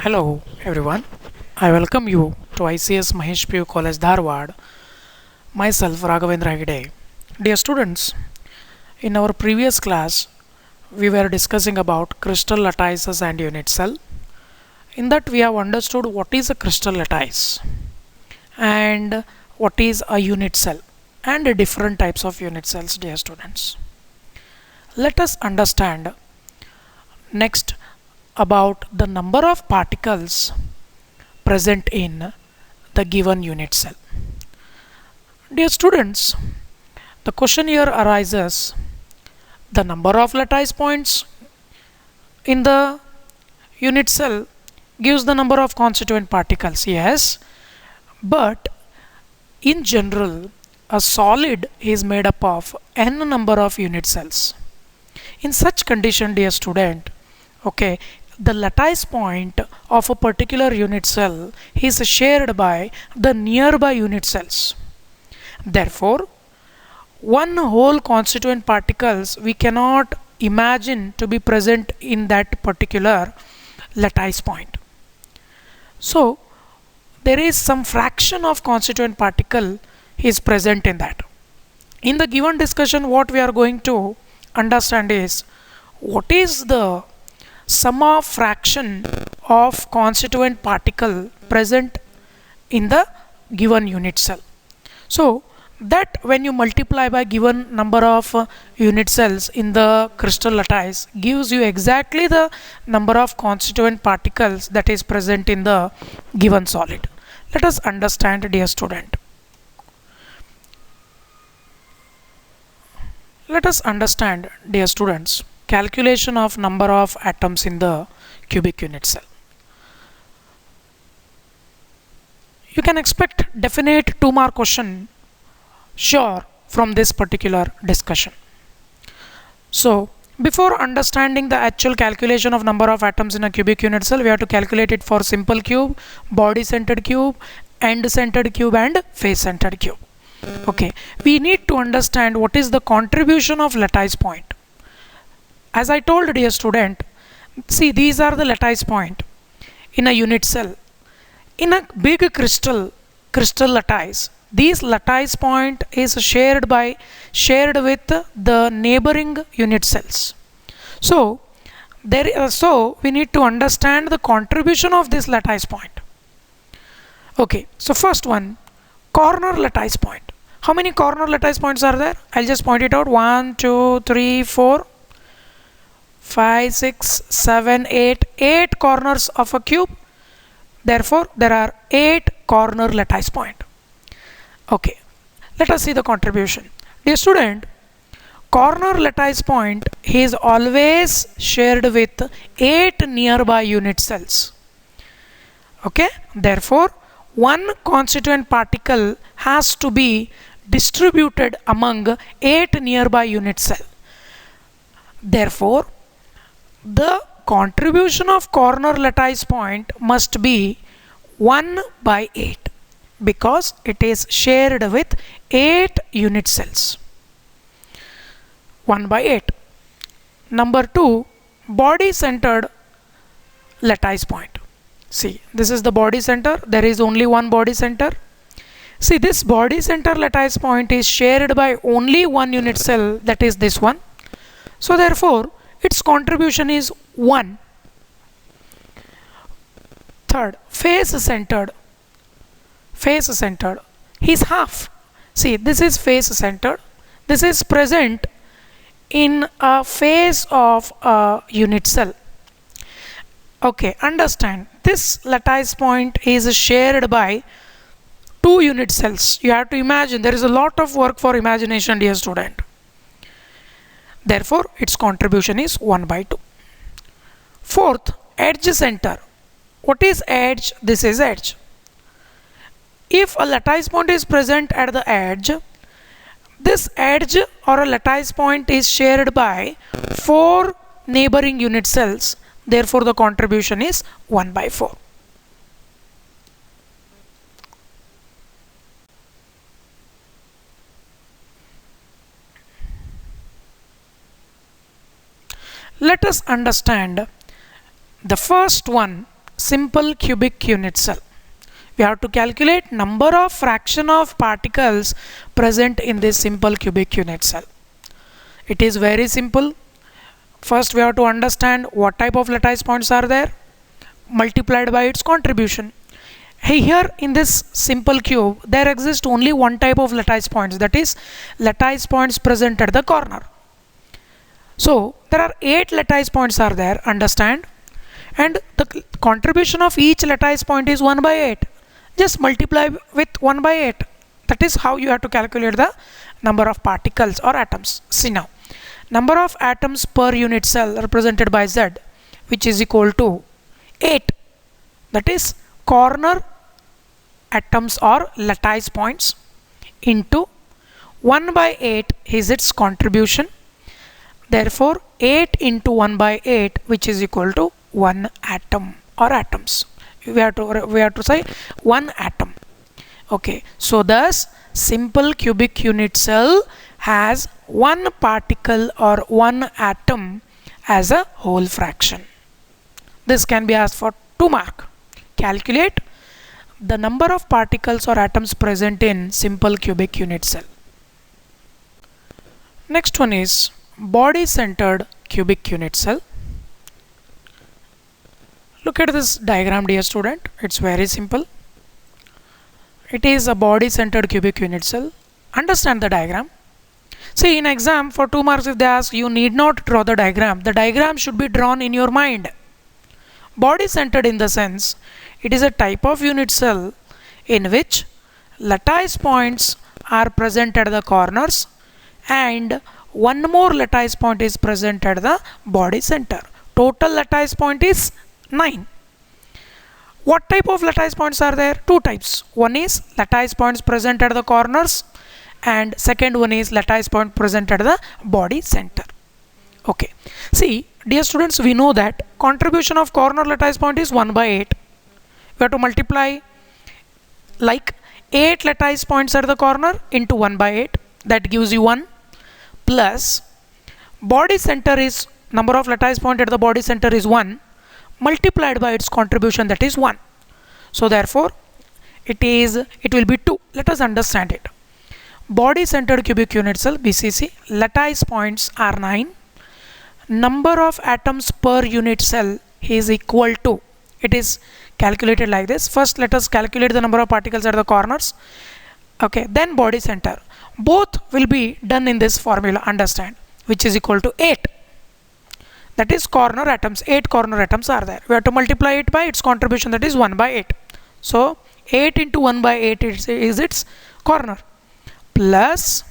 Hello everyone, I welcome you to ICS Mahesh PU College Dharwad. Myself Raghavendra Hegde. Dear students, in our previous class we were discussing about crystal lattices and unit cell. In that we have understood what is a crystal lattice and what is a unit cell and the different types of unit cells, dear students. Let us understand next about the number of particles present in the given unit cell. Dear students, the question here arises the number of lattice points in the unit cell gives the number of constituent particles, yes, but in general a solid is made up of n number of unit cells. In such condition, dear student, okay, the lattice point of a particular unit cell is shared by the nearby unit cells. Therefore, one whole constituent particles we cannot imagine to be present in that particular lattice point. So, there is some fraction of constituent particle is present in that. In the given discussion, what we are going to understand is what is the sum of fraction of constituent particle present in the given unit cell. So that when you multiply by given number of unit cells in the crystal lattice gives you exactly the number of constituent particles that is present in the given solid. Let us understand, dear student. Let us understand, dear students, calculation of number of atoms in the cubic unit cell. You can expect definite 2-mark question sure from this particular discussion. So before understanding the actual calculation of number of atoms in a cubic unit cell, we have to calculate it for simple cube, body centered cube, end centered cube and face centered cube. Okay, we need to understand what is the contribution of lattice point. As I told, dear student, see, these are the lattice point in a unit cell. In a big crystal lattice, these lattice point is shared with the neighboring unit cells. So we need to understand the contribution of this lattice point. Okay, so first one, corner lattice point. How many corner lattice points are there? I'll just point it out. 1, 2, 3, 4, 5, 6, 7, 8. 8 corners of a cube. Therefore, there are 8 corner lattice point. Okay, let us see the contribution. Dear student, corner lattice point is always shared with 8 nearby unit cells. Okay, therefore, one constituent particle has to be distributed among 8 nearby unit cells. Therefore, the contribution of corner lattice point must be 1 by 8 because it is shared with 8 unit cells. 1 by 8. Number 2, body centered lattice point. See, this is the body center. There is only one body center. See, this body center lattice point is shared by only one unit cell, that is this one. So therefore, its contribution is 1. Third, face centered is half. See, this is face centered. This is present in a face of a unit cell. Okay, understand, this lattice point is shared by 2 unit cells. You have to imagine, there is a lot of work for imagination, dear student. Therefore, its contribution is 1 by 2. Fourth, edge center. What is edge? This is edge. If a lattice point is present at the edge, this edge or a lattice point is shared by 4 neighboring unit cells. Therefore, the contribution is 1 by 4. Let us understand the first one, simple cubic unit cell. We have to calculate number of fraction of particles present in this simple cubic unit cell. It is very simple. First we have to understand what type of lattice points are there, multiplied by its contribution. Here in this simple cube there exists only one type of lattice points, that is lattice points present at the corner. So there are 8 lattice points are there, understand, and the contribution of each lattice point is 1 by 8. Just multiply with 1 by 8. That is how you have to calculate the number of particles or atoms. See now, number of atoms per unit cell represented by Z, which is equal to 8. That is corner atoms or lattice points into 1 by 8 is its contribution. Therefore 8 into 1 by 8, which is equal to 1 atom or atoms. We have to say 1 atom. Okay, so thus simple cubic unit cell has 1 particle or 1 atom as a whole fraction. This can be asked for 2 mark. Calculate the number of particles or atoms present in simple cubic unit cell. Next one is body centered cubic unit cell. Look at this diagram, dear student. It's very simple. It is a body centered cubic unit cell. Understand the diagram. See, in exam for 2 marks if they ask, you need not draw the diagram. The diagram should be drawn in your mind. Body centered in the sense it is a type of unit cell in which lattice points are present at the corners and one more lattice point is present at the body center. Total lattice point is 9. What type of lattice points are there? 2 types. One is lattice points present at the corners and second one is lattice point present at the body center. Okay. See, dear students, we know that contribution of corner lattice point is 1 by 8. We have to multiply like 8 lattice points at the corner into 1 by 8. That gives you 1 plus body center is number of lattice point at the body center is 1 multiplied by its contribution, that is 1. So therefore it will be 2. Let us understand it. Body centered cubic unit cell BCC, lattice points are 9. Number of atoms per unit cell is equal to, it is calculated like this. First let us calculate the number of particles at the corners. Okay, then body center. Both will be done in this formula, understand, which is equal to 8. That is corner atoms. 8 corner atoms are there. We have to multiply it by its contribution, that is 1 by 8. So 8 into 1 by 8 is its corner plus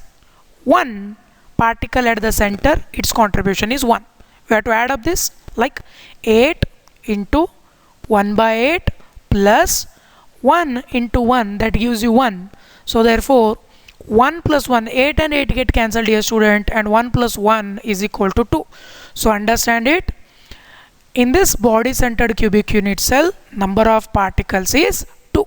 1 particle at the center, its contribution is 1. We have to add up this like 8 into 1 by 8 plus 1 into 1, that gives you 1. So therefore 1 plus 1, 8 and 8 get cancelled, dear student, and 1 plus 1 is equal to 2. So understand it. In this body centered cubic unit cell, number of particles is 2.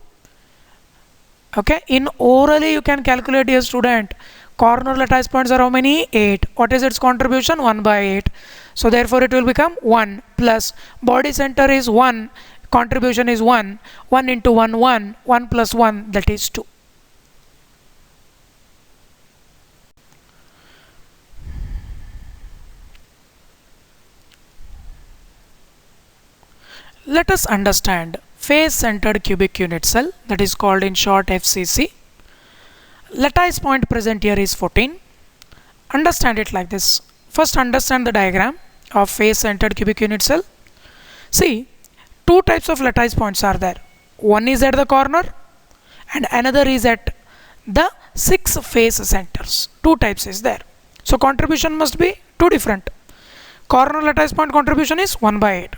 Okay, in orally you can calculate, dear student. Corner lattice points are how many? 8. What is its contribution? 1 by 8. So therefore it will become 1 plus body center is 1, contribution is 1. 1 into 1, 1. 1 plus 1, that is 2. Let us understand face centered cubic unit cell, that is called in short FCC. Lattice point present here is 14. Understand it like this. First understand the diagram of face centered cubic unit cell. See, 2 types of lattice points are there. One is at the corner and another is at the 6 face centers. 2 types is there. So contribution must be 2 different. Corner lattice point contribution is 1 by 8.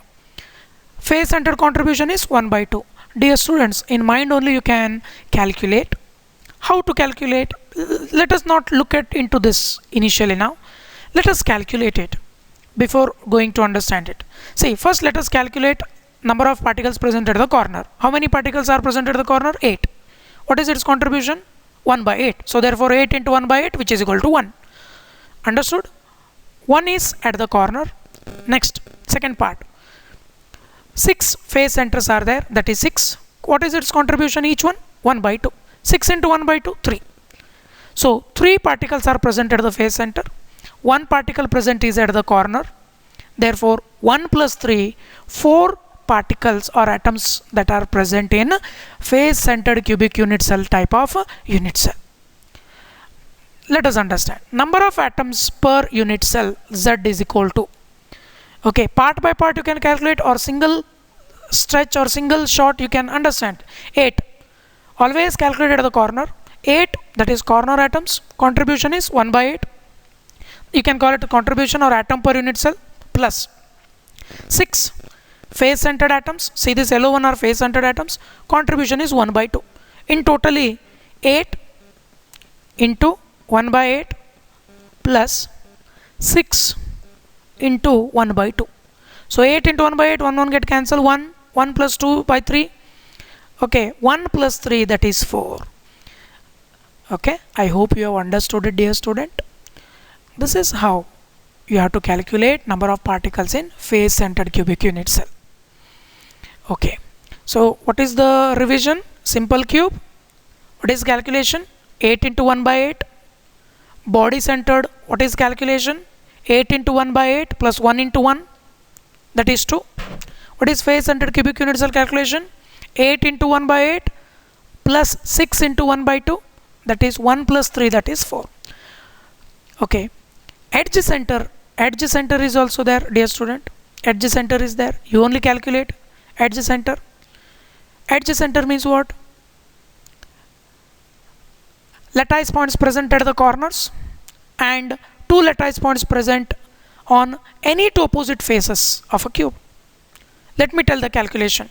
Face centered contribution is 1 by 2. Dear students, in mind only you can calculate. How to calculate? Let us not look at into this initially now. Let us calculate it before going to understand it. See, first let us calculate number of particles present at the corner. How many particles are present at the corner? 8. What is its contribution? 1 by 8. So therefore 8 into 1 by 8, which is equal to 1. Understood? 1 is at the corner. Next, second part. 6 phase centers are there, that is 6. What is its contribution each one? 1 by 2. 6 into 1 by 2, 3. So 3 particles are present at the phase center. 1 particle present is at the corner. Therefore 1 plus 3, 4 particles or atoms that are present in phase centered cubic unit cell type of unit cell. Let us understand. Number of atoms per unit cell, Z is equal to, okay, part by part you can calculate, or single stretch or single shot you can understand. 8. Always calculate at the corner. 8, that is corner atoms, contribution is 1 by 8. You can call it a contribution or atom per unit cell, plus 6 phase centered atoms. See, this yellow one are phase centered atoms, contribution is 1 by 2. In totally 8 into 1 by 8 plus 6 into 1 by 2. So 8 into 1 by 8, 1 get cancelled, 1 plus 2 by 3. Okay, 1 plus 3, that is 4. Okay, I hope you have understood it, dear student. This is how you have to calculate number of particles in phase centered cubic unit cell. Okay, so what is the revision? Simple cube. What is calculation? 8 into 1 by 8. Body centered, what is calculation? 8 into 1 by 8 plus 1 into 1, that is 2. What is phase centered cubic unit cell calculation? 8 into 1 by 8 plus 6 into 1 by 2, that is 1 plus 3, that is 4. Okay, edge center is also there, dear student. Edge center is there. You only calculate edge center. Edge center means what? Lattice points present at the corners and 2 lattice points present on any two opposite faces of a cube. Let me tell the calculation.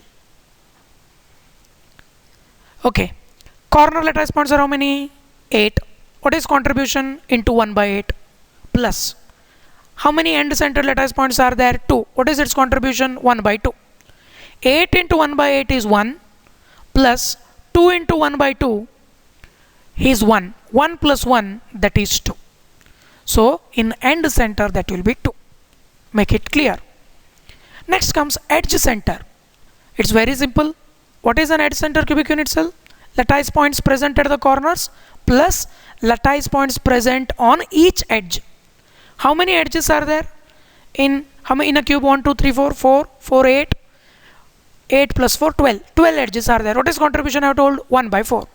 Okay, corner lattice points are how many? 8. What is contribution into 1 by 8 plus how many end center lattice points are there? 2. What is its contribution? 1 by 2. 8 into 1 by 8 is 1 plus 2 into 1 by 2 is 1. 1 plus 1, that is 2. So in end center that will be 2. Make it clear. Next comes edge center. It's very simple. What is an edge center cubic unit cell? Lattice points present at the corners plus lattice points present on each edge. How many edges are there? In a cube? 1, 2, 3, 4, 4, 4, 8. 8 plus 4, 12. 12 edges are there. What is contribution I have told? 1 by 4.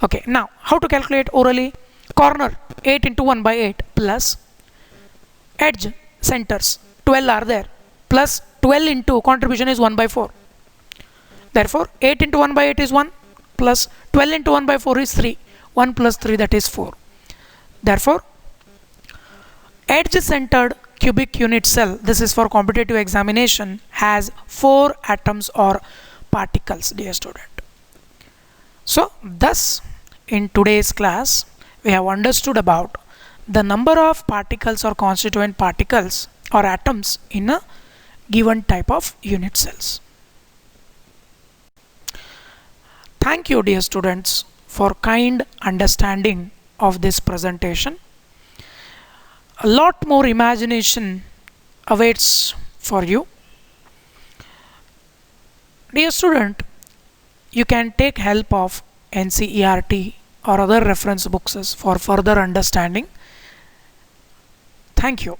Okay, now how to calculate orally? Corner 8 into 1 by 8 plus edge centers 12 are there plus 12 into contribution is 1 by 4. Therefore 8 into 1 by 8 is 1 plus 12 into 1 by 4 is 3. 1 plus 3, that is 4. Therefore edge centered cubic unit cell, this is for competitive examination, has 4 atoms or particles, dear student. So thus in today's class we have understood about the number of particles or constituent particles or atoms in a given type of unit cells. Thank you, dear students, for kind understanding of this presentation. A lot more imagination awaits for you. Dear student, you can take help of NCERT or other reference books for further understanding. Thank you.